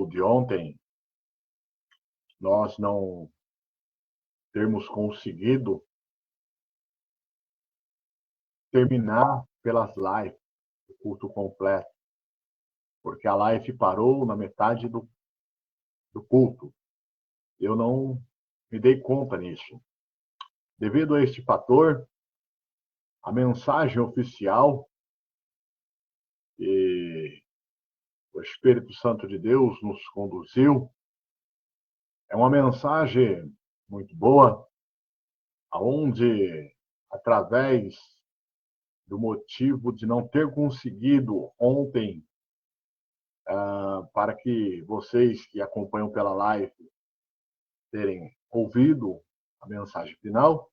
culto de ontem, nós não termos conseguido terminar pelas lives, o culto completo, porque a live parou na metade do culto. Eu não me dei conta nisso. Devido a este fator, a mensagem oficial que o Espírito Santo de Deus nos conduziu é uma mensagem muito boa, onde, através do motivo de não ter conseguido ontem, para que vocês que acompanham pela live terem ouvido a mensagem final,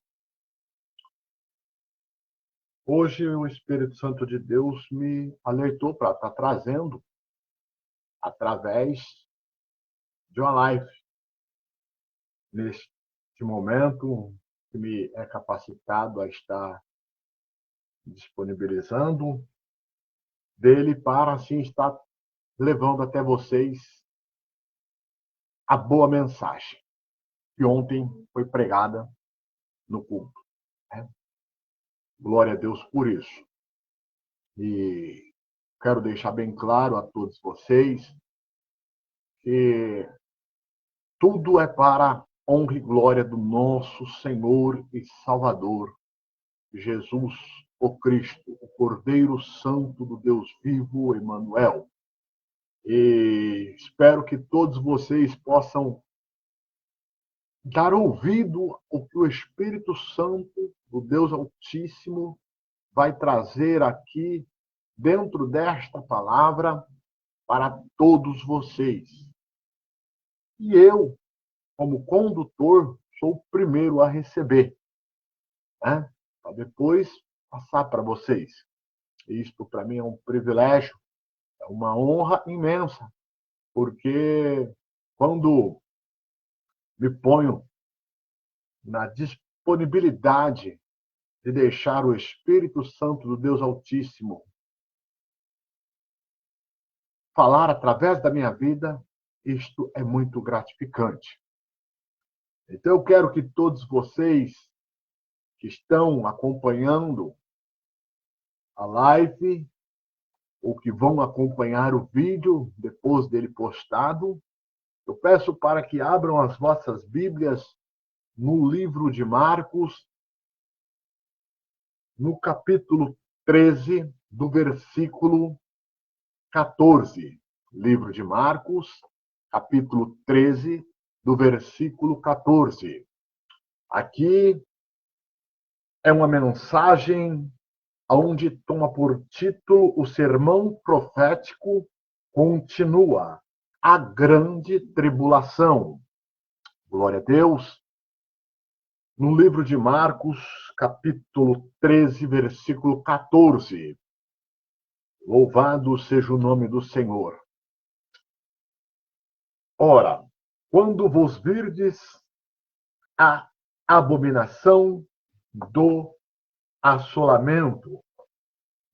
hoje o Espírito Santo de Deus me alertou para estar trazendo através de uma live. Neste momento, que me é capacitado a estar disponibilizando dele para assim estar levando até vocês a boa mensagem que ontem foi pregada no culto. Glória a Deus por isso. E quero deixar bem claro a todos vocês que tudo é para a honra e glória do nosso Senhor e Salvador, Jesus, o Cristo, o Cordeiro Santo do Deus vivo, Emmanuel. E espero que todos vocês possam dar ouvido ao que o Espírito Santo do Deus Altíssimo vai trazer aqui dentro desta palavra para todos vocês. E eu, como condutor, sou o primeiro a receber, né? Para depois passar para vocês. Isto, para mim, é um privilégio, é uma honra imensa, porque quando me ponho na disponibilidade de deixar o Espírito Santo do Deus Altíssimo falar através da minha vida, isto é muito gratificante. Então, eu quero que todos vocês que estão acompanhando a live, ou que vão acompanhar o vídeo depois dele postado, eu peço para que abram as vossas Bíblias no livro de Marcos, no capítulo 13, do versículo 14. Livro de Marcos, capítulo 13, do versículo 14. Aqui é uma mensagem onde toma por título o sermão profético continua, a grande tribulação. Glória a Deus. No livro de Marcos, capítulo 13, versículo 14. Louvado seja o nome do Senhor. Ora, quando vos virdes a abominação do assolamento,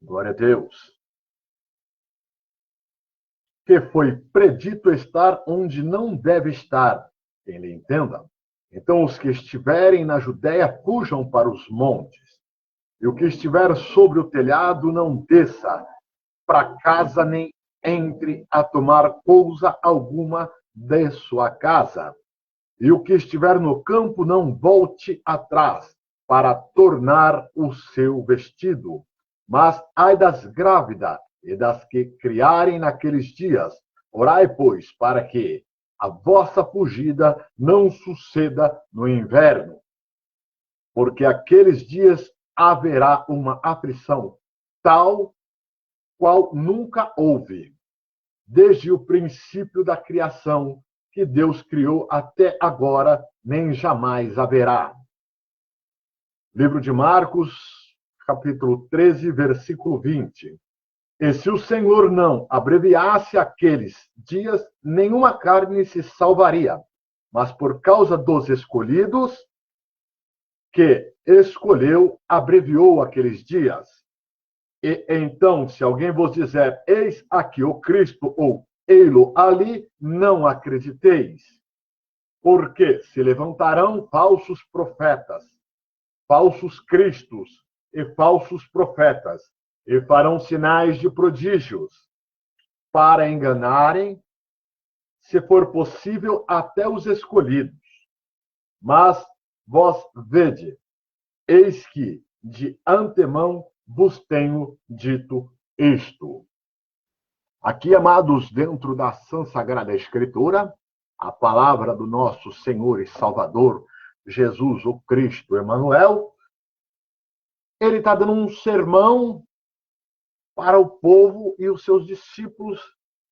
glória a Deus, que foi predito estar onde não deve estar, quem lhe entenda. Então, os que estiverem na Judéia, fujam para os montes, e o que estiver sobre o telhado, não desça para casa, nem entre a tomar coisa alguma de sua casa. E o que estiver no campo, não volte atrás para tornar o seu vestido. Mas ai das grávidas e das que criarem naqueles dias. Orai, pois, para que a vossa fugida não suceda no inverno. Porque aqueles dias haverá uma aflição tal qual nunca houve, desde o princípio da criação, que Deus criou até agora, nem jamais haverá. Livro de Marcos, capítulo 13, versículo 20. E se o Senhor não abreviasse aqueles dias, nenhuma carne se salvaria. Mas por causa dos escolhidos, que escolheu, abreviou aqueles dias. E então, se alguém vos disser, eis aqui o Cristo, ou ei-lo ali, não acrediteis. Porque se levantarão falsos profetas, falsos cristos e falsos profetas, e farão sinais de prodígios, para enganarem, se for possível, até os escolhidos. Mas vós vede, eis que de antemão vos tenho dito isto. Aqui, amados, dentro da Sã Sagrada Escritura, a palavra do nosso Senhor e Salvador, Jesus, o Cristo Emanuel, ele está dando um sermão para o povo e os seus discípulos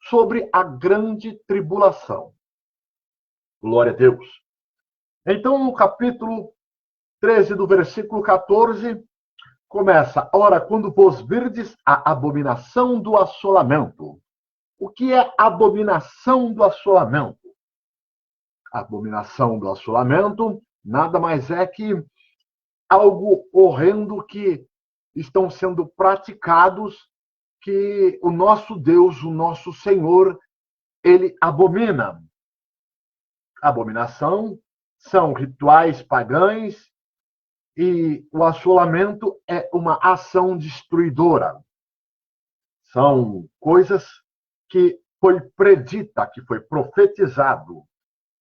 sobre a grande tribulação. Glória a Deus. Então, no capítulo 13, do versículo 14, começa: ora, quando vos virdes a abominação do assolamento. O que é abominação do assolamento? A abominação do assolamento nada mais é que algo horrendo que estão sendo praticados, que o nosso Deus, o nosso Senhor, ele abomina. Abominação são rituais pagãos e o assolamento é uma ação destruidora. São coisas que foi predita, que foi profetizado.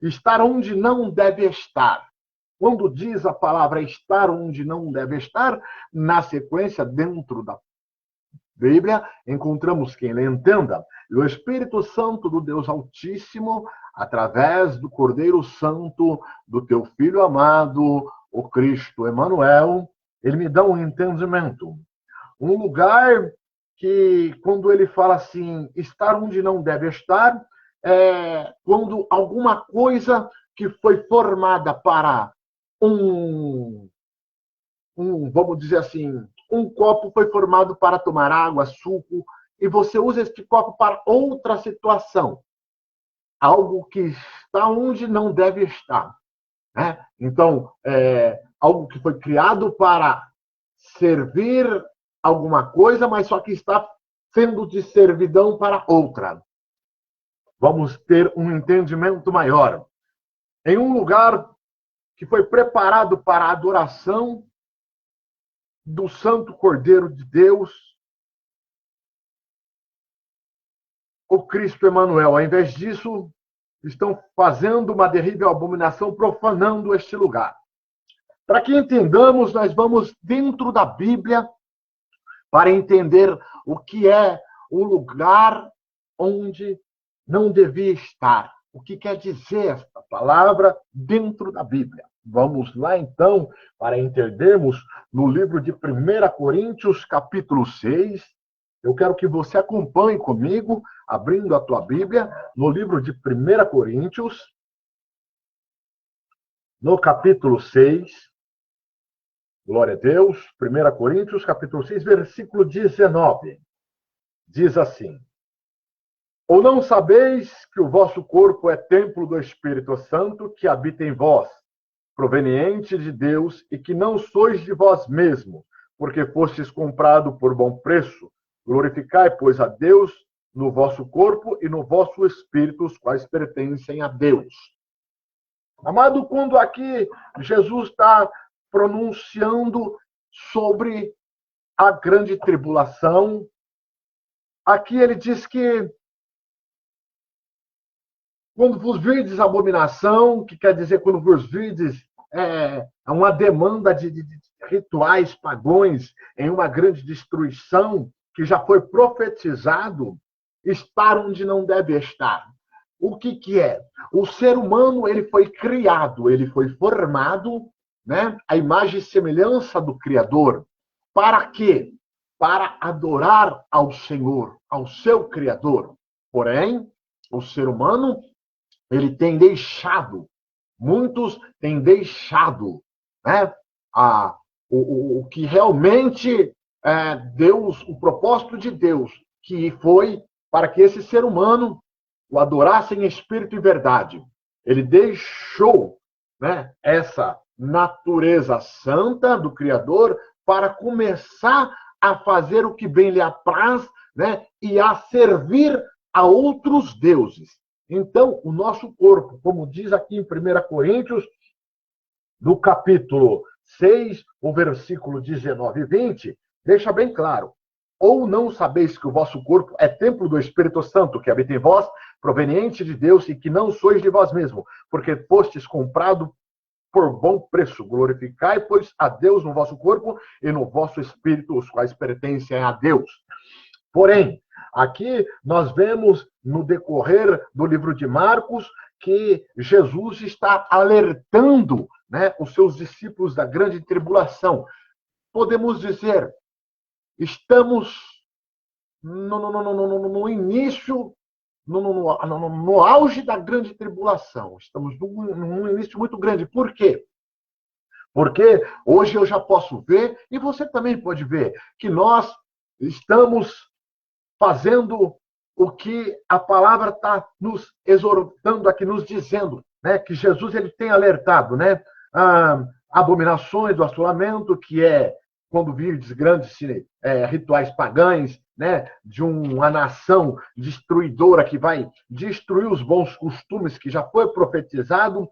Estar onde não deve estar. Quando diz a palavra estar onde não deve estar, na sequência, dentro da Bíblia, encontramos quem lhe entenda. E o Espírito Santo do Deus Altíssimo, através do Cordeiro Santo, do teu Filho amado, o Cristo Emanuel, ele me dá um entendimento. Um lugar que, quando ele fala assim, estar onde não deve estar, é quando alguma coisa que foi formada para vamos dizer assim, um copo foi formado para tomar água, suco, e você usa este copo para outra situação. Algo que está onde não deve estar. Né? Então, algo que foi criado para servir alguma coisa, mas só que está sendo de servidão para outra. Vamos ter um entendimento maior. Em um lugar que foi preparado para a adoração do Santo Cordeiro de Deus, o Cristo Emanuel. Ao invés disso, estão fazendo uma terrível abominação, profanando este lugar. Para que entendamos, nós vamos dentro da Bíblia para entender o que é o lugar onde não devia estar. O que quer dizer esta palavra dentro da Bíblia? Vamos lá, então, para entendermos no livro de 1 Coríntios, capítulo 6. Eu quero que você acompanhe comigo, abrindo a tua Bíblia, no livro de 1 Coríntios, no capítulo 6. Glória a Deus. 1 Coríntios, capítulo 6, versículo 19. Diz assim: ou não sabeis que o vosso corpo é templo do Espírito Santo que habita em vós, proveniente de Deus, e que não sois de vós mesmos, porque fostes comprado por bom preço? Glorificai, pois, a Deus no vosso corpo e no vosso espírito, os quais pertencem a Deus. Amado, quando aqui Jesus está pronunciando sobre a grande tribulação, aqui ele diz que quando vos virdes abominação, que quer dizer quando vos virdes uma demanda de rituais pagões em uma grande destruição, que já foi profetizado, estar onde não deve estar. O que é? O ser humano, ele foi criado, ele foi formado, né, a imagem e semelhança do Criador. Para quê? Para adorar ao Senhor, ao seu Criador. Porém, o ser humano, ele tem deixado, muitos têm deixado, né, o que realmente Deus, o propósito de Deus, que foi para que esse ser humano o adorasse em espírito e verdade. Ele deixou, né, essa natureza santa do Criador para começar a fazer o que bem lhe apraz, né, e a servir a outros deuses. Então, o nosso corpo, como diz aqui em 1 Coríntios, no capítulo 6, o versículo 19 e 20, deixa bem claro: ou não sabeis que o vosso corpo é templo do Espírito Santo, que habita em vós, proveniente de Deus, e que não sois de vós mesmos, porque fostes comprado por bom preço. Glorificai, pois, a Deus no vosso corpo e no vosso espírito, os quais pertencem a Deus. Porém, aqui nós vemos no decorrer do livro de Marcos que Jesus está alertando, né, os seus discípulos da grande tribulação. Podemos dizer, estamos no início, no auge da grande tribulação. Estamos num início muito grande. Por quê? Porque hoje eu já posso ver, e você também pode ver, que nós estamos fazendo o que a palavra está nos exortando aqui, nos dizendo, né? Que Jesus ele tem alertado, né? Abominações do assolamento, que é quando virdes grandes rituais pagãos, né? De uma nação destruidora que vai destruir os bons costumes, que já foi profetizado,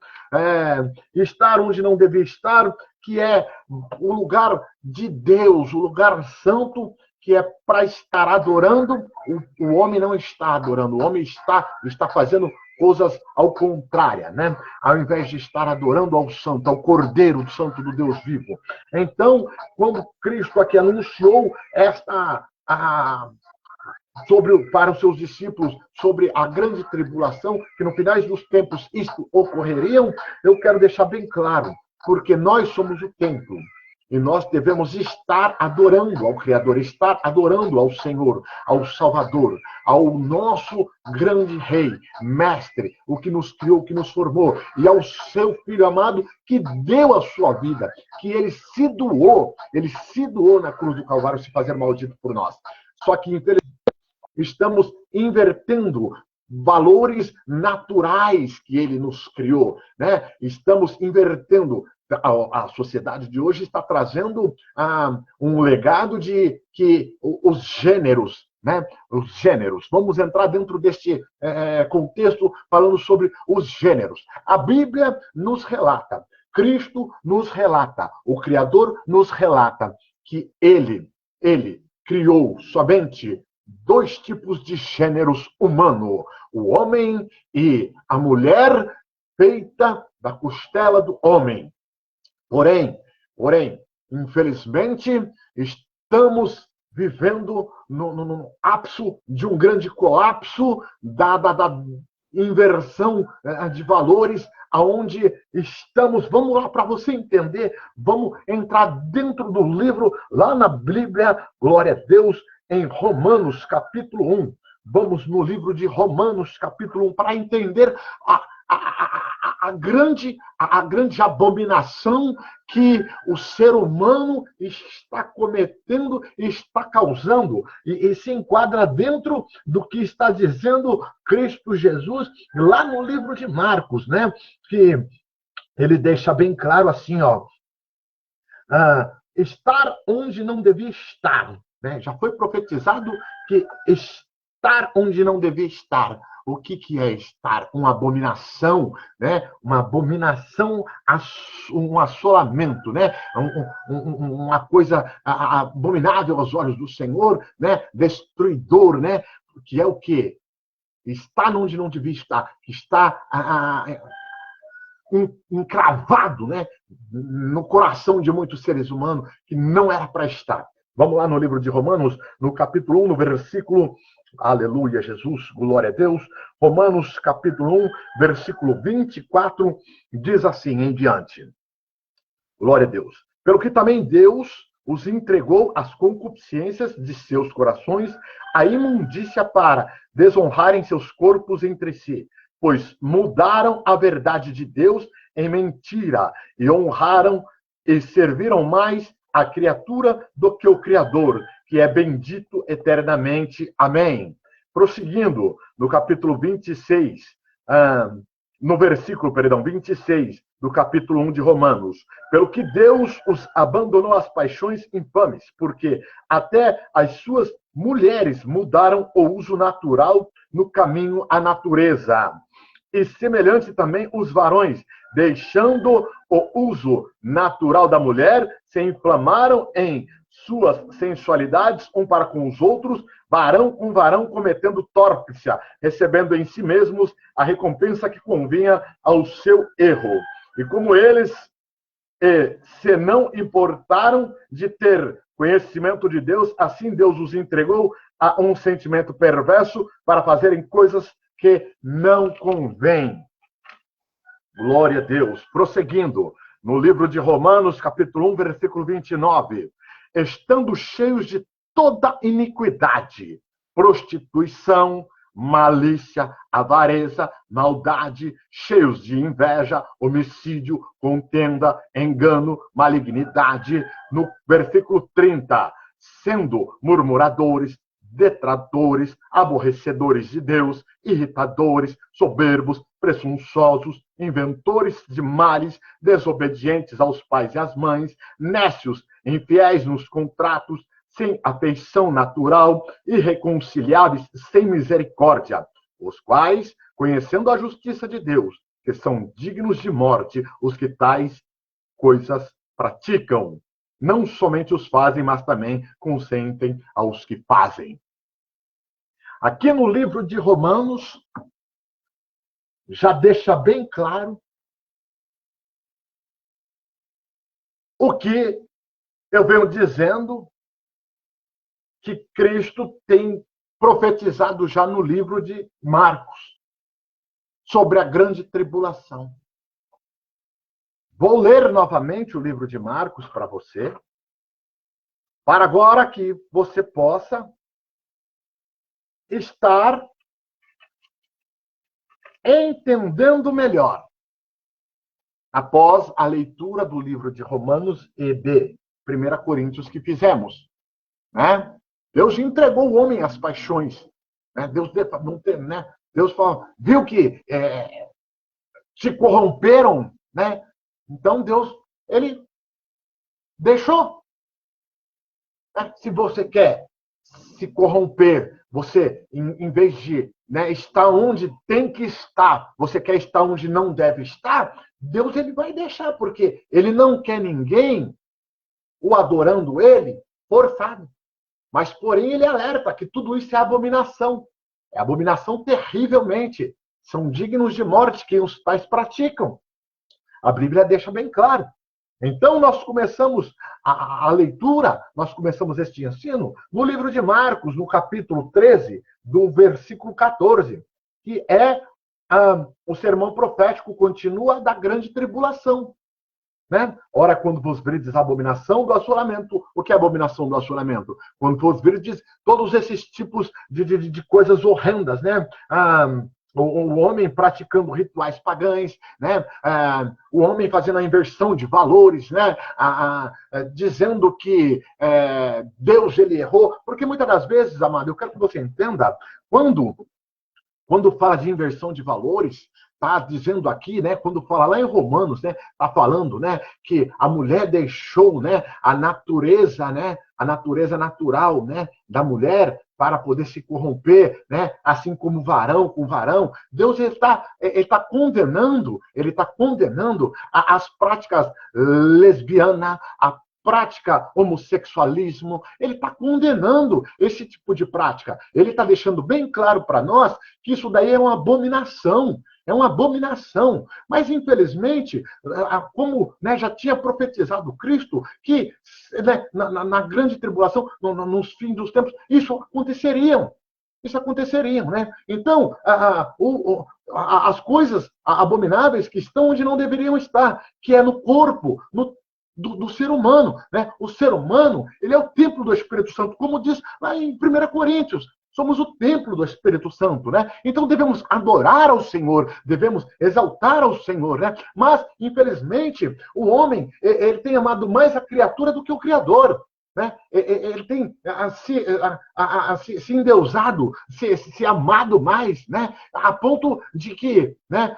estar onde não devia estar, que é o lugar de Deus, o lugar santo, que é para estar adorando. O homem não está adorando, o homem está fazendo coisas ao contrário, né? Ao invés de estar adorando ao santo, ao Cordeiro Santo do Deus vivo. Então, quando Cristo aqui anunciou para os seus discípulos sobre a grande tribulação, que no final dos tempos isto ocorreria, eu quero deixar bem claro, porque nós somos o templo. E nós devemos estar adorando ao Criador, estar adorando ao Senhor, ao Salvador, ao nosso grande Rei, Mestre, o que nos criou, o que nos formou, e ao seu Filho amado, que deu a sua vida, que ele se doou na cruz do Calvário, se fazer maldito por nós. Só que, infelizmente, estamos invertendo valores naturais que ele nos criou, né? Estamos invertendo. A sociedade de hoje está trazendo um legado de que os gêneros, né? Os gêneros. Vamos entrar dentro deste contexto falando sobre os gêneros. A Bíblia nos relata, Cristo nos relata, o Criador nos relata que ele criou somente dois tipos de gêneros humanos: o homem e a mulher feita da costela do homem. Porém, infelizmente, estamos vivendo no ápice de um grande colapso da inversão de valores, aonde estamos. Vamos lá, para você entender, vamos entrar dentro do livro, lá na Bíblia, glória a Deus, em Romanos, capítulo 1. Vamos no livro de Romanos, capítulo 1, para entender a grande abominação que o ser humano está cometendo, está causando, e se enquadra dentro do que está dizendo Cristo Jesus lá no livro de Marcos, né? Que ele deixa bem claro assim, estar onde não devia estar, né? Já foi profetizado que estar onde não devia estar. O que é estar? Uma abominação, né? Uma abominação, um assolamento, né? Uma coisa abominável aos olhos do Senhor, né? Destruidor, né? Que é o quê? Está onde não devia estar. Está encravado, né? No coração de muitos seres humanos, que não era para estar. Vamos lá no livro de Romanos, no capítulo 1, no versículo... Aleluia, Jesus, glória a Deus. Romanos, capítulo 1, versículo 24, diz assim em diante. Glória a Deus. Pelo que também Deus os entregou às concupiscências de seus corações, à imundícia, para desonrarem seus corpos entre si, pois mudaram a verdade de Deus em mentira, e honraram e serviram mais a criatura do que o Criador, que é bendito eternamente. Amém. Prosseguindo, no capítulo 26, no versículo, 26, do capítulo 1 de Romanos. Pelo que Deus os abandonou às paixões infames, porque até as suas mulheres mudaram o uso natural no caminho à natureza. E semelhante também os varões, deixando o uso natural da mulher, se inflamaram em suas sensualidades um para com os outros, varão com varão, cometendo tórpcia, recebendo em si mesmos a recompensa que convinha ao seu erro. E como eles se não importaram de ter conhecimento de Deus, assim Deus os entregou a um sentimento perverso para fazerem coisas que não convém. Glória a Deus. Prosseguindo, no livro de Romanos, capítulo 1, versículo 29. Estando cheios de toda iniquidade, prostituição, malícia, avareza, maldade, cheios de inveja, homicídio, contenda, engano, malignidade. No versículo 30, sendo murmuradores, detratores, aborrecedores de Deus, irritadores, soberbos, presunçosos, inventores de males, desobedientes aos pais e às mães, nécios, infiéis nos contratos, sem afeição natural, irreconciliáveis, sem misericórdia, os quais, conhecendo a justiça de Deus, que são dignos de morte, os que tais coisas praticam. Não somente os fazem, mas também consentem aos que fazem. Aqui no livro de Romanos, já deixa bem claro o que eu venho dizendo que Cristo tem profetizado já no livro de Marcos, sobre a grande tribulação. Vou ler novamente o livro de Marcos para você, para agora que você possa estar entendendo melhor, após a leitura do livro de Romanos e de 1 Coríntios que fizemos, né? Deus entregou o homem às paixões, né? Deus não tem, né? Deus falou, viu que se corromperam, né? Então Deus, ele deixou. Né? Se você quer se corromper, você, em vez de, né, estar onde tem que estar, você quer estar onde não deve estar, Deus ele vai deixar, porque ele não quer ninguém o adorando ele forçado. Mas, porém, ele alerta que tudo isso é abominação. É abominação terrivelmente. São dignos de morte que os tais praticam. A Bíblia deixa bem claro. Então, nós começamos a leitura, nós começamos este ensino no livro de Marcos, no capítulo 13, do versículo 14, que é o sermão profético, continua da grande tribulação. Né? Ora, quando vos virdes a abominação do assolamento, o que é abominação do assolamento? Quando vos virdes todos esses tipos de coisas horrendas, né? O homem praticando rituais pagãos, né? O homem fazendo a inversão de valores, né? Dizendo que Deus ele errou, porque muitas das vezes, amado, eu quero que você entenda, quando fala de inversão de valores, está dizendo aqui, né, quando fala lá em Romanos, né, está falando, né, que a mulher deixou, né, a natureza natural, né, da mulher para poder se corromper, né, assim como varão com varão. Deus ele está condenando as práticas lesbianas, a prática homossexualismo, ele está condenando esse tipo de prática. Ele está deixando bem claro para nós que isso daí é uma abominação. É uma abominação. Mas, infelizmente, como, né, já tinha profetizado Cristo, que, né, na grande tribulação, nos fins dos tempos, isso aconteceria. Isso aconteceria, né? Então, as coisas abomináveis que estão onde não deveriam estar, que é no corpo, do ser humano, né? O ser humano, ele é o templo do Espírito Santo, como diz lá em 1 Coríntios. Somos o templo do Espírito Santo, né? Então devemos adorar ao Senhor, devemos exaltar ao Senhor, né? Mas, infelizmente, o homem, ele tem amado mais a criatura do que o Criador, né? Ele tem se endeusado, se amado mais, né? A ponto de que, né,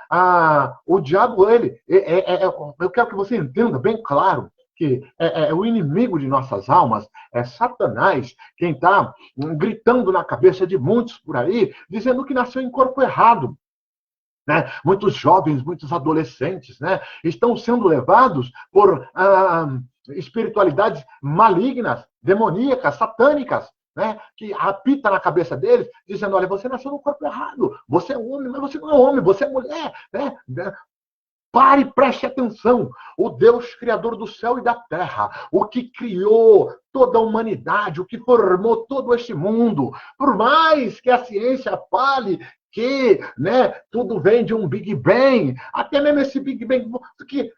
o diabo, eu quero que você entenda bem claro que é o inimigo de nossas almas, é Satanás, quem está gritando na cabeça de muitos por aí, dizendo que nasceu em corpo errado. Né? Muitos jovens, muitos adolescentes, né, estão sendo levados por espiritualidades malignas, demoníacas, satânicas, né, que apita na cabeça deles, dizendo, olha, você nasceu no corpo errado, você é homem, mas você não é homem, você é mulher. Né? Pare e preste atenção. O Deus criador do céu e da terra, o que criou toda a humanidade, o que formou todo este mundo, por mais que a ciência fale que, né, tudo vem de um Big Bang, até mesmo esse Big Bang, que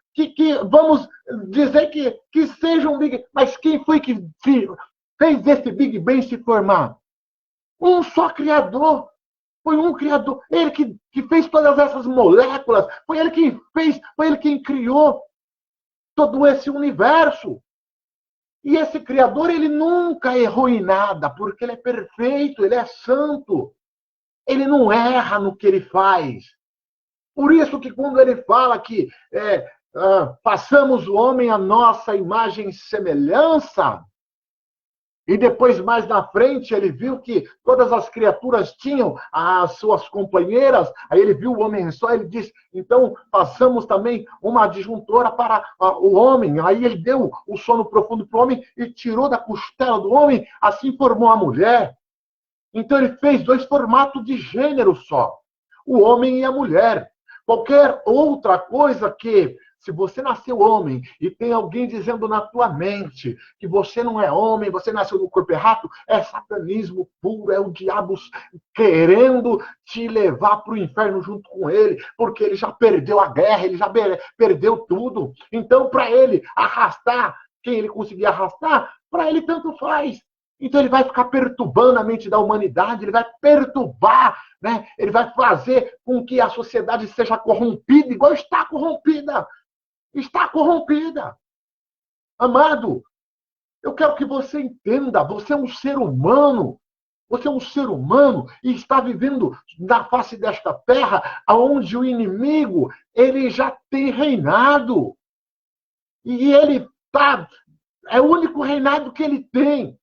vamos dizer que seja um Big Bang, mas quem foi que fez esse Big Bang se formar? Um só criador. Foi um criador, ele que fez todas essas moléculas, foi ele quem fez, foi ele quem criou todo esse universo. E esse criador, ele nunca errou em nada, porque ele é perfeito, ele é santo. Ele não erra no que ele faz. Por isso que quando ele fala que façamos o homem à nossa imagem e semelhança, e depois, mais na frente, ele viu que todas as criaturas tinham as suas companheiras. Aí ele viu o homem só, ele disse, então façamos também uma adjuntora para o homem. Aí ele deu o sono profundo para o homem e tirou da costela do homem, assim formou a mulher. Então ele fez dois formatos de gênero só, o homem e a mulher. Qualquer outra coisa que, se você nasceu homem e tem alguém dizendo na tua mente que você não é homem, você nasceu no corpo errado, é satanismo puro, é o diabo querendo te levar para o inferno junto com ele, porque ele já perdeu a guerra, ele já perdeu tudo. Então, para ele arrastar quem ele conseguir arrastar, para ele tanto faz. Então ele vai ficar perturbando a mente da humanidade, ele vai perturbar, né? Ele vai fazer com que a sociedade seja corrompida, igual está corrompida. Está corrompida. Amado, eu quero que você entenda, você é um ser humano. Você é um ser humano e está vivendo na face desta terra, onde o inimigo ele já tem reinado. E ele está... É o único reinado que ele tem.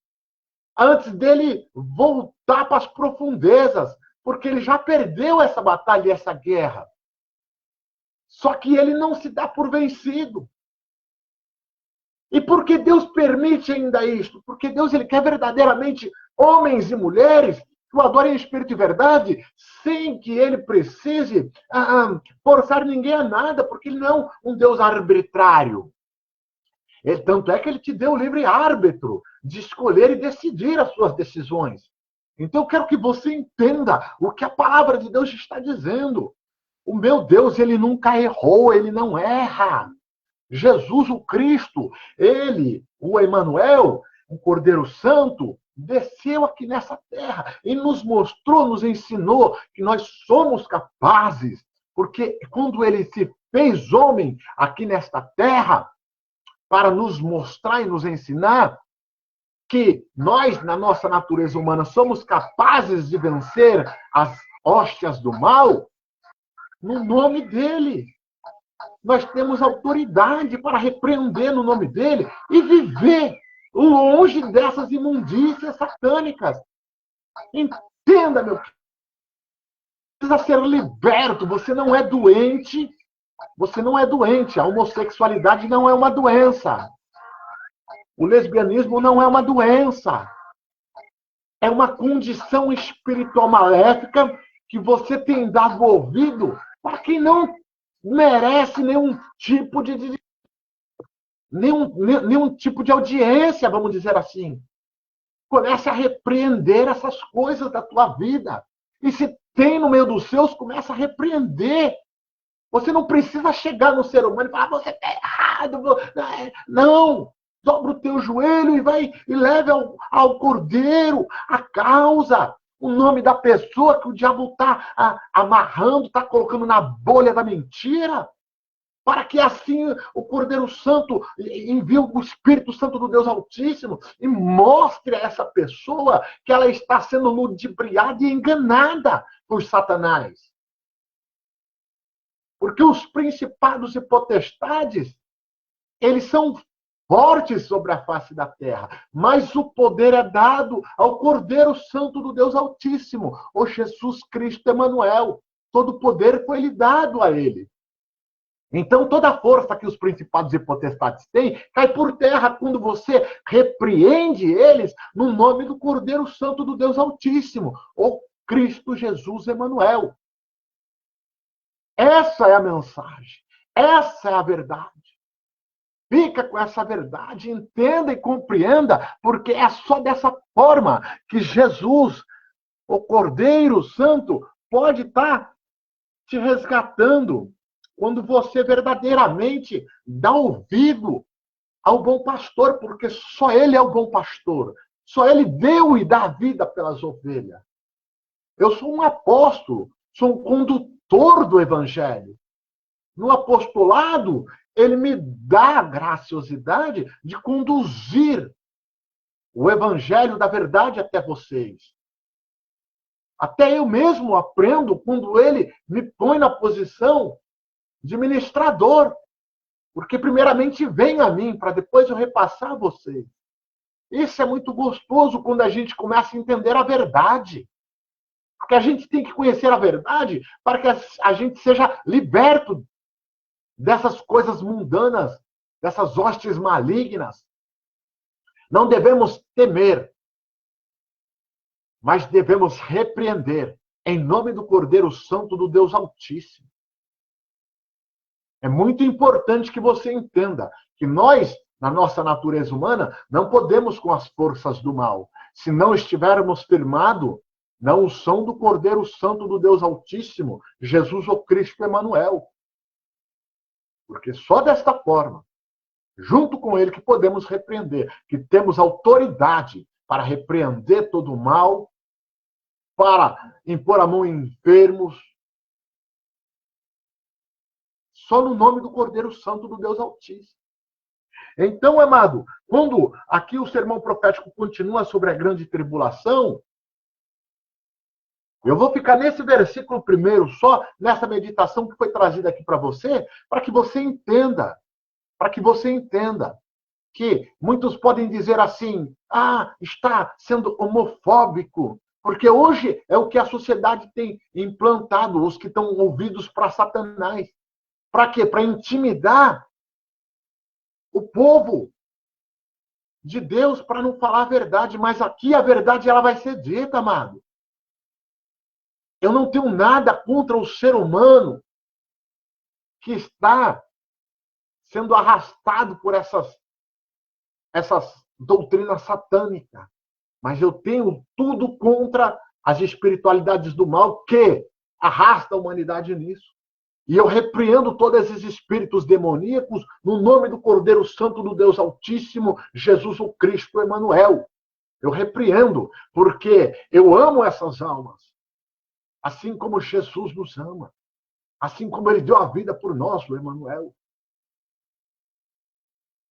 Antes dele voltar para as profundezas, porque ele já perdeu essa batalha e essa guerra. Só que ele não se dá por vencido. E por que Deus permite ainda isto? Porque Deus ele quer verdadeiramente homens e mulheres que o adorem em espírito e verdade, sem que ele precise forçar ninguém a nada, porque ele não é um Deus arbitrário. Tanto é que ele te deu o livre-árbitro de escolher e decidir as suas decisões. Então eu quero que você entenda o que a palavra de Deus está dizendo. O meu Deus, ele nunca errou, ele não erra. Jesus, o Cristo, ele, o Emanuel, o Cordeiro Santo, desceu aqui nessa terra e nos mostrou, nos ensinou que nós somos capazes, porque quando ele se fez homem aqui nesta terra, para nos mostrar e nos ensinar que nós, na nossa natureza humana, somos capazes de vencer as hóstias do mal, no nome dele. Nós temos autoridade para repreender no nome dele e viver longe dessas imundícias satânicas. Entenda, meu querido. Precisa ser liberto. Você não é doente. Você não é doente. A homossexualidade não é uma doença. O lesbianismo não é uma doença. É uma condição espiritual maléfica que você tem dado ouvido para quem não merece nenhum tipo nenhum tipo de audiência, vamos dizer assim. Comece a repreender essas coisas da tua vida. E se tem no meio dos seus, comece a repreender. Você não precisa chegar no ser humano e falar, você está errado. Não! Dobra o teu joelho e leve ao cordeiro a causa, o nome da pessoa que o diabo está amarrando, está colocando na bolha da mentira, para que assim o Cordeiro Santo envie o Espírito Santo do Deus Altíssimo e mostre a essa pessoa que ela está sendo ludibriada e enganada por Satanás. Porque os principados e potestades, eles são fortes sobre a face da terra, mas o poder é dado ao Cordeiro Santo do Deus Altíssimo, o Jesus Cristo Emanuel. Todo o poder foi lhe dado a ele. Então, toda a força que os principados e potestades têm cai por terra quando você repreende eles no nome do Cordeiro Santo do Deus Altíssimo, o Cristo Jesus Emanuel. Essa é a mensagem. Essa é a verdade. Fica com essa verdade, entenda e compreenda, porque é só dessa forma que Jesus, o Cordeiro Santo, pode estar te resgatando quando você verdadeiramente dá ouvido ao bom pastor, porque só ele é o bom pastor. Só ele deu e dá vida pelas ovelhas. Eu sou um apóstolo, sou um condutor do evangelho. No apostolado, ele me dá a graciosidade de conduzir o evangelho da verdade até vocês. Até eu mesmo aprendo quando ele me põe na posição de ministrador. Porque primeiramente vem a mim, para depois eu repassar a vocês. Isso é muito gostoso quando a gente começa a entender a verdade. Porque a gente tem que conhecer a verdade para que a gente seja liberto dessas coisas mundanas, dessas hostes malignas. Não devemos temer, mas devemos repreender em nome do Cordeiro Santo do Deus Altíssimo. É muito importante que você entenda que nós, na nossa natureza humana, não podemos com as forças do mal. Se não estivermos firmados na unção do Cordeiro Santo do Deus Altíssimo, Jesus o Cristo Emanuel. Porque só desta forma, junto com ele, que podemos repreender, que temos autoridade para repreender todo o mal, para impor a mão em enfermos, só no nome do Cordeiro Santo do Deus Altíssimo. Então, amado, quando aqui o sermão profético continua sobre a grande tribulação, eu vou ficar nesse versículo primeiro, só nessa meditação que foi trazida aqui para você entenda, para que você entenda que muitos podem dizer assim, está sendo homofóbico, porque hoje é o que a sociedade tem implantado, os que estão ouvidos para Satanás. Para quê? Para intimidar o povo de Deus para não falar a verdade. Mas aqui a verdade ela vai ser dita, amado. Eu não tenho nada contra o ser humano que está sendo arrastado por essas doutrinas satânicas. Mas eu tenho tudo contra as espiritualidades do mal que arrastam a humanidade nisso. E eu repreendo todos esses espíritos demoníacos no nome do Cordeiro Santo do Deus Altíssimo, Jesus o Cristo Emanuel. Eu repreendo, porque eu amo essas almas. Assim como Jesus nos ama. Assim como ele deu a vida por nós, o Emanuel.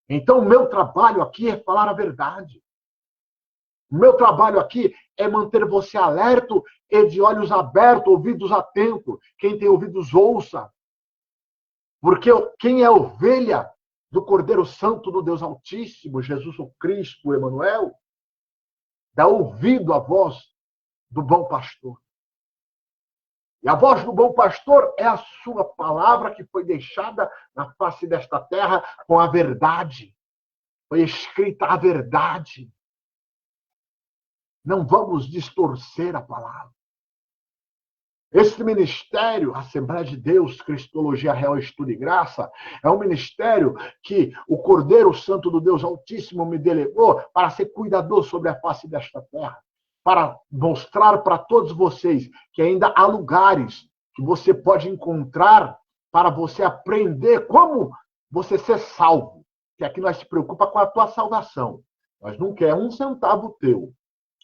Então, o meu trabalho aqui é falar a verdade. O meu trabalho aqui é manter você alerta e de olhos abertos, ouvidos atentos. Quem tem ouvidos, ouça. Porque quem é ovelha do Cordeiro Santo do Deus Altíssimo, Jesus o Cristo, o Emanuel, dá ouvido à voz do bom pastor. E a voz do bom pastor é a sua palavra que foi deixada na face desta terra com a verdade. Foi escrita a verdade. Não vamos distorcer a palavra. Esse ministério, Assembleia de Deus, Cristologia Real, Estudo e Graça, é um ministério que o Cordeiro Santo do Deus Altíssimo me delegou para ser cuidador sobre a face desta terra. Para mostrar para todos vocês que ainda há lugares que você pode encontrar para você aprender como você ser salvo. Que aqui nós se preocupa com a tua salvação. Nós não queremos um centavo teu.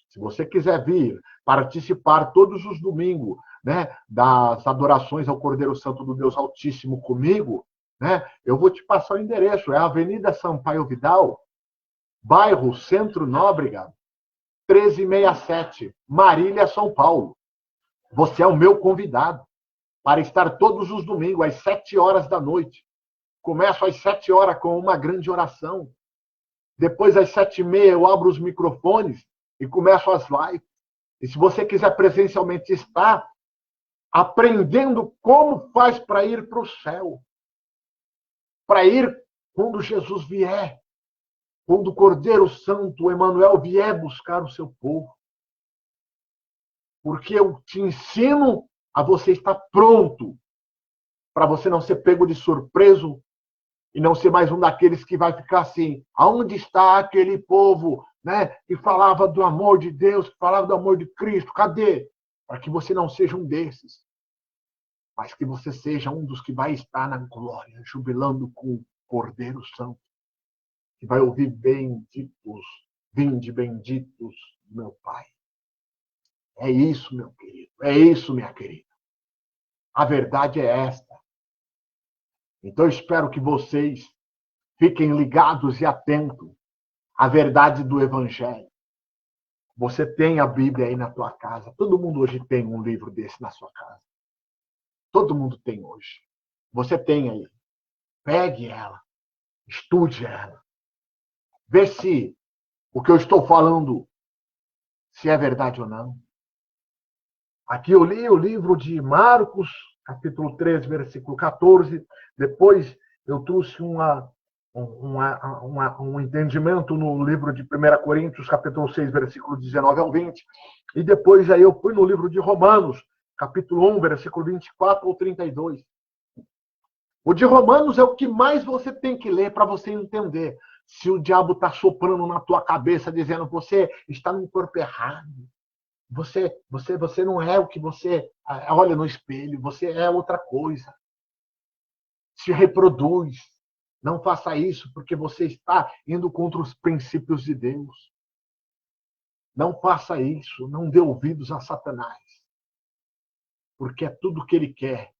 Se você quiser vir participar todos os domingos, né, das adorações ao Cordeiro Santo do Deus Altíssimo comigo, né, eu vou te passar o endereço. É a Avenida Sampaio Vidal, bairro Centro Nóbrega, 1367, Marília, São Paulo. Você é o meu convidado para estar todos os domingos, às 7 horas da noite. Começo às 7 horas com uma grande oração. Depois, às 7h30, eu abro os microfones e começo as lives. E se você quiser presencialmente estar aprendendo como faz para ir para o céu, para ir quando Jesus vier, quando o Cordeiro Santo, o Emanuel, vier buscar o seu povo. Porque eu te ensino a você estar pronto, para você não ser pego de surpreso e não ser mais um daqueles que vai ficar assim, aonde está aquele povo, né, que falava do amor de Deus, que falava do amor de Cristo, cadê? Para que você não seja um desses, mas que você seja um dos que vai estar na glória, jubilando com o Cordeiro Santo, que vai ouvir benditos, vinde benditos, meu Pai. É isso, meu querido, é isso, minha querida. A verdade é esta. Então, eu espero que vocês fiquem ligados e atentos à verdade do Evangelho. Você tem a Bíblia aí na tua casa. Todo mundo hoje tem um livro desse na sua casa. Todo mundo tem hoje. Você tem aí. Pegue ela. Estude ela. Vê se o que eu estou falando se é verdade ou não. Aqui eu li o livro de Marcos, capítulo 13, versículo 14. Depois eu trouxe um entendimento no livro de 1 Coríntios, capítulo 6, versículo 19 ao 20. E depois aí eu fui no livro de Romanos, capítulo 1, versículo 24 ao 32. O de Romanos é o que mais você tem que ler para você entender se o diabo está soprando na tua cabeça, dizendo que você está num corpo errado. Você não é o que você olha no espelho, você é outra coisa. Se reproduz. Não faça isso, porque você está indo contra os princípios de Deus. Não faça isso, não dê ouvidos a Satanás. Porque é tudo o que ele quer.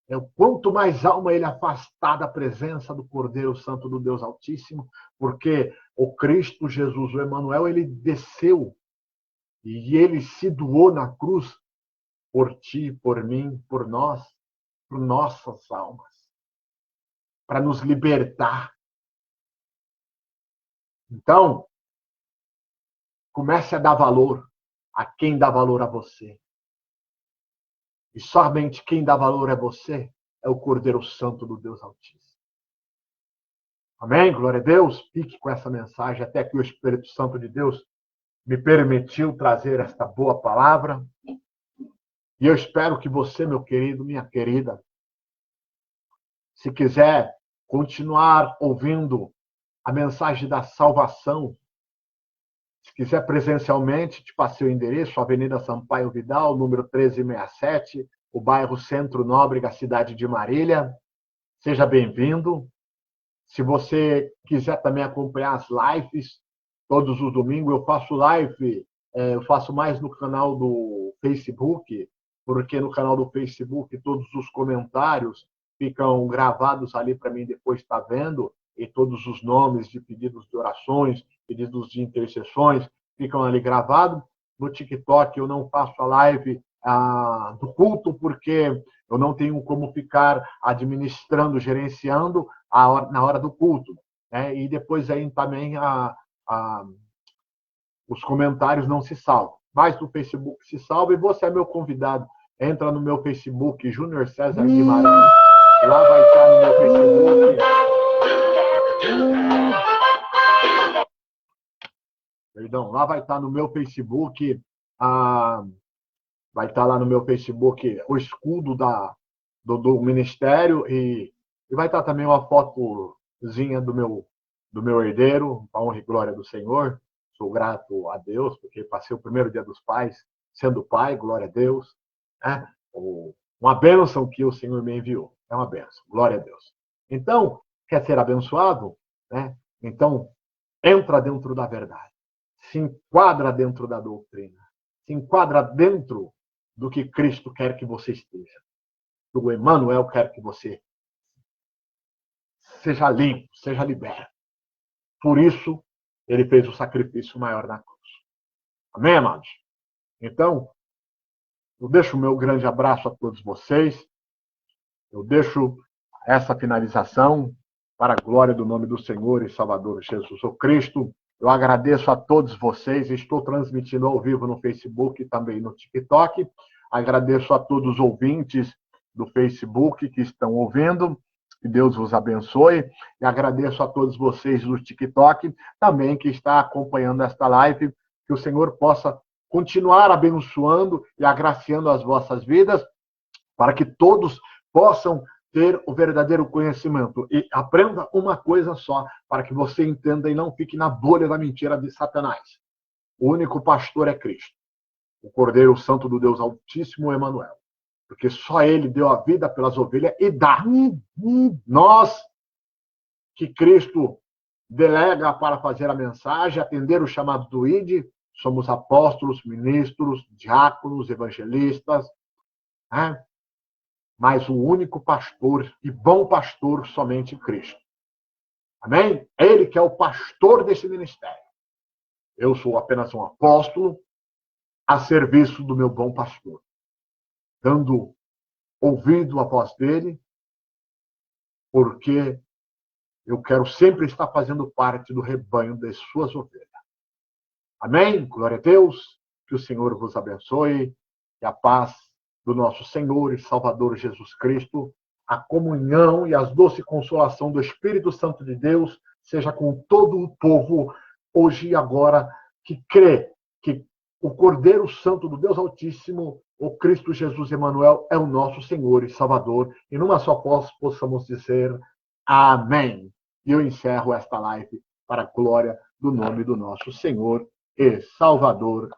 É o quanto mais alma ele afastar da presença do Cordeiro Santo do Deus Altíssimo, porque o Cristo Jesus, o Emanuel, ele desceu e ele se doou na cruz por ti, por mim, por nós, por nossas almas, para nos libertar. Então, comece a dar valor a quem dá valor a você. E somente quem dá valor a você é o Cordeiro Santo do Deus Altíssimo. Amém? Glória a Deus. Fique com essa mensagem até que o Espírito Santo de Deus me permitiu trazer esta boa palavra. E eu espero que você, meu querido, minha querida, se quiser continuar ouvindo a mensagem da salvação, se quiser presencialmente, te passei o endereço, Avenida Sampaio Vidal, número 1367, o bairro Centro Nóbrega, cidade de Marília. Seja bem-vindo. Se você quiser também acompanhar as lives, todos os domingos eu faço live, eu faço mais no canal do Facebook, porque no canal do Facebook todos os comentários ficam gravados ali para mim depois estar vendo, e todos os nomes de pedidos de orações, pedidos de intercessões, ficam ali gravados. No TikTok eu não faço a live do culto, porque eu não tenho como ficar administrando, gerenciando na hora do culto. Né? E depois aí também os comentários não se salvam. Mas no Facebook se salva, e você é meu convidado. Entra no meu Facebook, Júnior César Guimarães. Lá vai estar no meu Facebook. Perdão, lá vai estar no meu Facebook. Vai estar lá no meu Facebook o escudo do ministério, e vai estar também uma fotozinha do meu herdeiro, a honra e glória do Senhor. Sou grato a Deus, porque passei o primeiro dia dos pais sendo pai, glória a Deus. Né? Uma bênção que o Senhor me enviou. É uma bênção, glória a Deus. Então, quer ser abençoado? Né? Então, entra dentro da verdade. Se enquadra dentro da doutrina. Se enquadra dentro do que Cristo quer que você esteja. O Emanuel quer que você seja limpo, seja liberto. Por isso, ele fez o sacrifício maior na cruz. Amém, amados? Então, eu deixo o meu grande abraço a todos vocês. Eu deixo essa finalização para a glória do nome do Senhor e Salvador Jesus o Cristo. Eu agradeço a todos vocês. Estou transmitindo ao vivo no Facebook e também no TikTok. Agradeço a todos os ouvintes do Facebook que estão ouvindo. Que Deus vos abençoe. E agradeço a todos vocês do TikTok também que está acompanhando esta live. Que o Senhor possa continuar abençoando e agraciando as vossas vidas para que todos possam ter o verdadeiro conhecimento. E aprenda uma coisa só, para que você entenda e não fique na bolha da mentira de Satanás. O único pastor é Cristo, o Cordeiro Santo do Deus Altíssimo, Emanuel. Porque só ele deu a vida pelas ovelhas e dá. Nós, que Cristo delega para fazer a mensagem, atender o chamado do ID, somos apóstolos, ministros, diáconos, evangelistas, né? Mas o único pastor e bom pastor somente Cristo. Amém? Ele que é o pastor desse ministério. Eu sou apenas um apóstolo a serviço do meu bom pastor, dando ouvido à voz dele, porque eu quero sempre estar fazendo parte do rebanho das suas ovelhas. Amém? Glória a Deus. Que o Senhor vos abençoe. Que a paz do nosso Senhor e Salvador Jesus Cristo, a comunhão e a doce consolação do Espírito Santo de Deus seja com todo o povo, hoje e agora, que crê que o Cordeiro Santo do Deus Altíssimo, o Cristo Jesus Emanuel, é o nosso Senhor e Salvador. E numa só voz possamos dizer amém. E eu encerro esta live para a glória do nome do nosso Senhor e Salvador